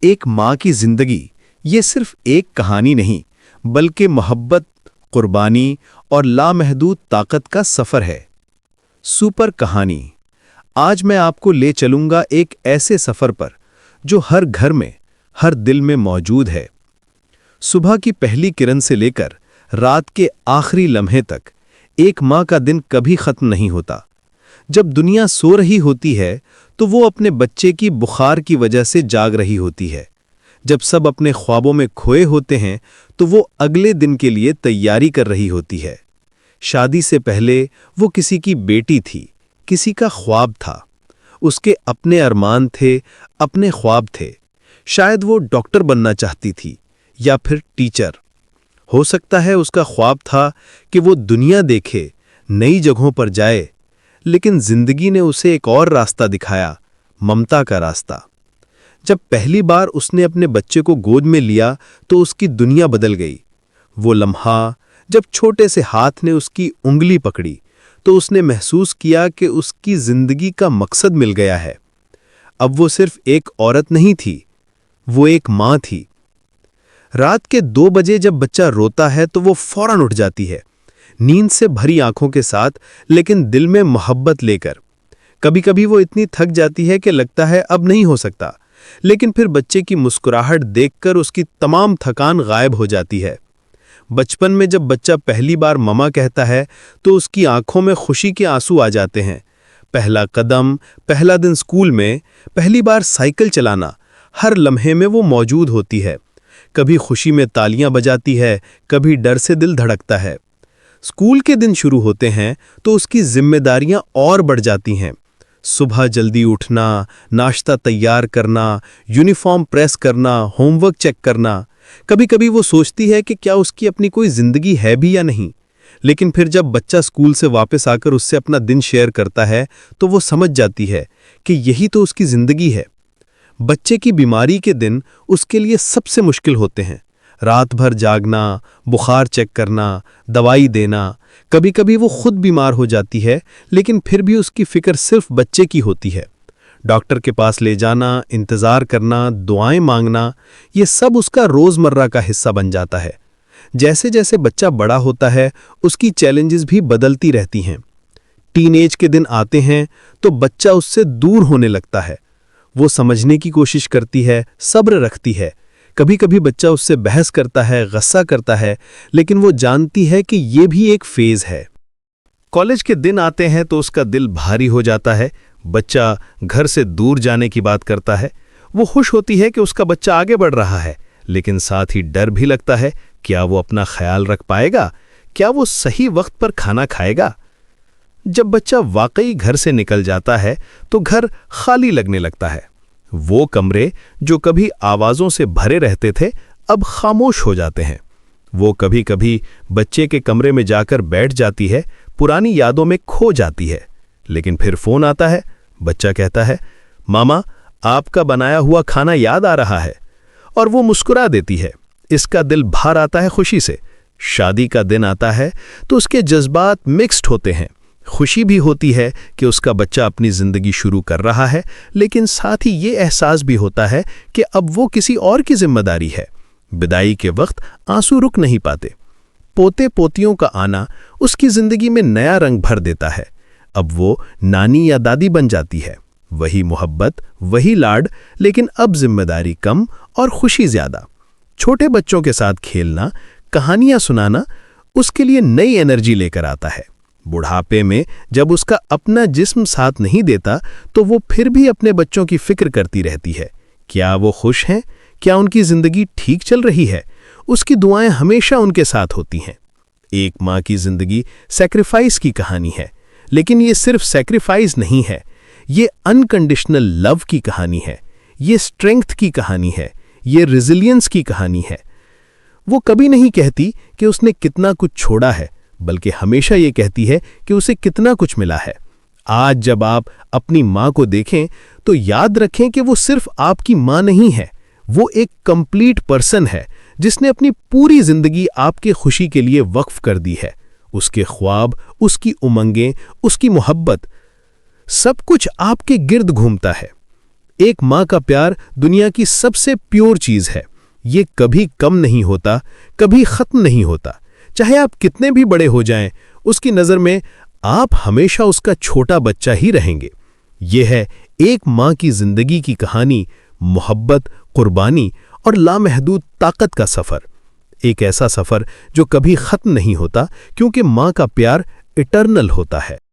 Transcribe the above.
एक माँ की जिंदगी ये सिर्फ एक कहानी नहीं, बल्कि मोहब्बत, कुर्बानी और लामहदूद ताकत का सफ़र है। सुपर कहानी। आज मैं आपको ले चलूंगा एक ऐसे सफ़र पर जो हर घर में, हर दिल में मौजूद है। सुबह की पहली किरण से लेकर रात के आखिरी लम्हे तक एक माँ का दिन कभी ख़त्म नहीं होता। जब दुनिया सो रही होती है तो वो अपने बच्चे की बुखार की वजह से जाग रही होती है। जब सब अपने ख्वाबों में खोए होते हैं तो वो अगले दिन के लिए तैयारी कर रही होती है। शादी से पहले वो किसी की बेटी थी, किसी का ख्वाब था। उसके अपने अरमान थे, अपने ख्वाब थे। शायद वो डॉक्टर बनना चाहती थी या फिर टीचर। हो सकता है उसका ख्वाब था कि वो दुनिया देखे, नई जगहों पर जाए। लेकिन जिंदगी ने उसे एक और रास्ता दिखाया, ममता का रास्ता। जब पहली बार उसने अपने बच्चे को गोद में लिया तो उसकी दुनिया बदल गई। वो लम्हा जब छोटे से हाथ ने उसकी उंगली पकड़ी तो उसने महसूस किया कि उसकी जिंदगी का मकसद मिल गया है। अब वो सिर्फ एक औरत नहीं थी, वो एक माँ थी। रात के 2 बजे जब बच्चा रोता है तो वो फौरन उठ जाती है, नींद से भरी आंखों के साथ, लेकिन दिल में मोहब्बत लेकर। कभी कभी वो इतनी थक जाती है कि लगता है अब नहीं हो सकता, लेकिन फिर बच्चे की मुस्कुराहट देखकर उसकी तमाम थकान गायब हो जाती है। बचपन में जब बच्चा पहली बार ममा कहता है तो उसकी आंखों में खुशी के आंसू आ जाते हैं। पहला कदम, पहला दिन स्कूल में, पहली बार साइकिल चलाना, हर लम्हे में वो मौजूद होती है। कभी खुशी में तालियां बजाती है, कभी डर से दिल धड़कता है। स्कूल के दिन शुरू होते हैं तो उसकी जिम्मेदारियां और बढ़ जाती हैं। सुबह जल्दी उठना, नाश्ता तैयार करना, यूनिफॉर्म प्रेस करना, होमवर्क चेक करना। कभी कभी वो सोचती है कि क्या उसकी अपनी कोई जिंदगी है भी या नहीं। लेकिन फिर जब बच्चा स्कूल से वापस आकर उससे अपना दिन शेयर करता है तो वो समझ जाती है कि यही तो उसकी जिंदगी है। बच्चे की बीमारी के दिन उसके लिए सबसे मुश्किल होते हैं। रात भर जागना, बुखार चेक करना, दवाई देना। कभी कभी वो खुद बीमार हो जाती है, लेकिन फिर भी उसकी फिक्र सिर्फ बच्चे की होती है। डॉक्टर के पास ले जाना, इंतज़ार करना, दुआएं मांगना, ये सब उसका रोज़मर्रा का हिस्सा बन जाता है। जैसे जैसे बच्चा बड़ा होता है उसकी चैलेंजेस भी बदलती रहती हैं। टीनेज के दिन आते हैं तो बच्चा उससे दूर होने लगता है। वो समझने की कोशिश करती है, सब्र रखती है। कभी कभी बच्चा उससे बहस करता है, गुस्सा करता है, लेकिन वो जानती है कि ये भी एक फेज है। कॉलेज के दिन आते हैं तो उसका दिल भारी हो जाता है। बच्चा घर से दूर जाने की बात करता है। वो खुश होती है कि उसका बच्चा आगे बढ़ रहा है, लेकिन साथ ही डर भी लगता है, क्या वो अपना ख्याल रख पाएगा? क्या वो सही वक्त पर खाना खाएगा? जब बच्चा वाकई घर से निकल जाता है तो घर खाली लगने लगता है। वो कमरे जो कभी आवाज़ों से भरे रहते थे अब खामोश हो जाते हैं। वो कभी कभी बच्चे के कमरे में जाकर बैठ जाती है, पुरानी यादों में खो जाती है। लेकिन फिर फ़ोन आता है, बच्चा कहता है, मामा आपका बनाया हुआ खाना याद आ रहा है, और वो मुस्कुरा देती है। इसका दिल भर आता है खुशी से। शादी का दिन आता है तो उसके जज्बात मिक्स्ड होते हैं। खुशी भी होती है कि उसका बच्चा अपनी ज़िंदगी शुरू कर रहा है, लेकिन साथ ही ये एहसास भी होता है कि अब वो किसी और की जिम्मेदारी है। विदाई के वक्त आंसू रुक नहीं पाते। पोते पोतियों का आना उसकी ज़िंदगी में नया रंग भर देता है। अब वो नानी या दादी बन जाती है। वही मोहब्बत, वही लाड, लेकिन अब जिम्मेदारी कम और खुशी ज़्यादा। छोटे बच्चों के साथ खेलना, कहानियाँ सुनाना उसके लिए नई एनर्जी लेकर आता है। बुढ़ापे में जब उसका अपना जिस्म साथ नहीं देता तो वो फिर भी अपने बच्चों की फिक्र करती रहती है। क्या वो खुश हैं? क्या उनकी जिंदगी ठीक चल रही है? उसकी दुआएं हमेशा उनके साथ होती हैं। एक माँ की जिंदगी सैक्रिफाइस की कहानी है, लेकिन ये सिर्फ सैक्रिफाइस नहीं है, ये अनकंडीशनल लव की कहानी है, ये स्ट्रेंथ की कहानी है, ये रिजिलियंस की कहानी है। वो कभी नहीं कहती कि उसने कितना कुछ छोड़ा है, बल्कि हमेशा ये कहती है कि उसे कितना कुछ मिला है। आज जब आप अपनी माँ को देखें तो याद रखें कि वो सिर्फ आपकी माँ नहीं है, वो एक कंप्लीट पर्सन है जिसने अपनी पूरी जिंदगी आपके खुशी के लिए वक्फ कर दी है। उसके ख्वाब, उसकी उमंगें, उसकी मोहब्बत, सब कुछ आपके गिर्द घूमता है। एक माँ का प्यार दुनिया की सबसे प्योर चीज है। ये कभी कम नहीं होता, कभी खत्म नहीं होता। चाहे आप कितने भी बड़े हो जाएं, उसकी नजर में आप हमेशा उसका छोटा बच्चा ही रहेंगे। ये है एक माँ की जिंदगी की कहानी, मोहब्बत, कुर्बानी और लामहदूद ताकत का सफर। एक ऐसा सफर जो कभी खत्म नहीं होता, क्योंकि माँ का प्यार इटर्नल होता है।